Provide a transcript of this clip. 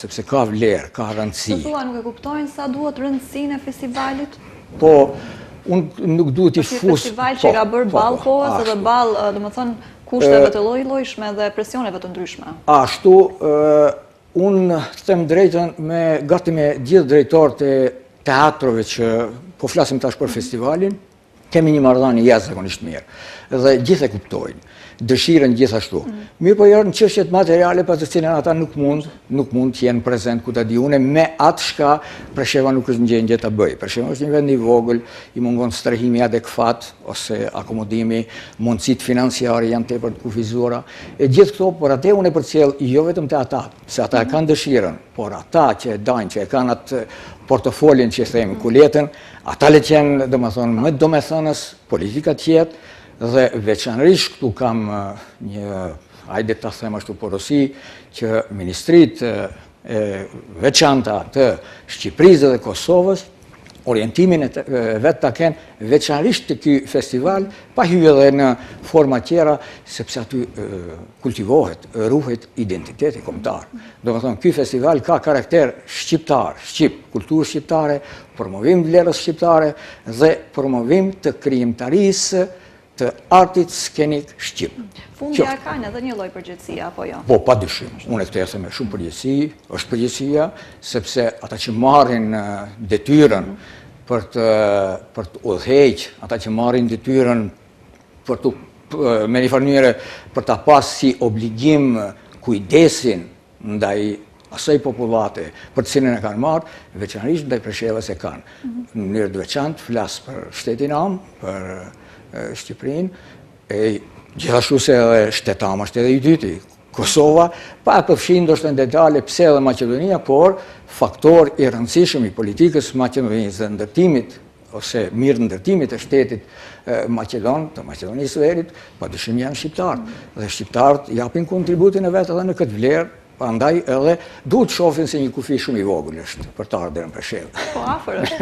Sepse ka vlerë, ka rëndësi. Të thua, nuk e kuptojnë sa duhet rëndësinë e festivalit? Po, unë nuk duhet i fus... Një festival që ka bërë balë kohës edhe balë, dhe më thënë, kushteve të lloj-llojshme dhe presioneve të ndryshme. Ashtu, unë të them drejtën gati me gjithë drejtorët e teatrove që po flasim tash për festivalin, kemi një marrëdhënie jashtëzakonisht mirë. Dhe gjithë e kuptojnë, dëshiren gjithashtu. Mirë po janë çështjet materiale për të cilën ata nuk mund të jenë prezent ku ta di unë me atë shka Presheva nuk është në gjendje ta bëjë. Presheva është një vend i vogël, i mungon strehimi adekuat ose akomodimi, mundësitë financiare janë tepër të kufizuara. E gjithë këto por atë unë e përcjell jo vetëm te ata, se ata e kanë dëshirën, por ata që e dajnë, që e kanë atë portofolin që themi kuletën, ata le të jenë, domethënë, më domethënës politika të jetë. Dhe veçanërisht këtu kam një, hajde ta them ashtu porosi, që ministritë veçanta të Shqipërisë dhe Kosovës, orientimin e vetë ta kenë veçanërisht të ky festival, pa hyrë edhe në forma tjera, sepse aty kultivohet, ruhet identiteti kombëtar. Domethënë, ky festival ka karakter shqiptar, kulturë shqiptare, promovim vlerës shqiptare dhe promovim të krijimtarisë të artit skenik shqip. Fundja kanë edhe një lloj përgjegjësie apo jo? Po, padyshim. Unë këtë e them me shumë përgjegjësi, është përgjegjësia sepse ata që marrin detyrën për të udhëheq, ata që marrin detyrën për të me një farë mënyrë për ta pas si obligim kujdesin ndaj asaj popullate për të cilën e kanë marrë, veçanërisht ndaj Preshevës e kanë. Në mënyrë të veçantë flas për shtetin am, për Shqipërinë, e gjithashtu se edhe shtetama është edhe i dyti, Kosova, pa të fshin ndoshta në detale pse edhe Maqedonia, por faktor i rëndësishëm i politikës Maqedonisë dhe ndërtimit ose mirë ndërtimit të shtetit Maqedon, të Maqedonisë së Veriut, padyshim janë shqiptarë. Dhe shqiptarët japin kontributin e vet edhe në këtë vlerë. Prandaj edhe duhet shohin se një kufi shumë i vogël është për të ardhur në Preshevë. Po afër është.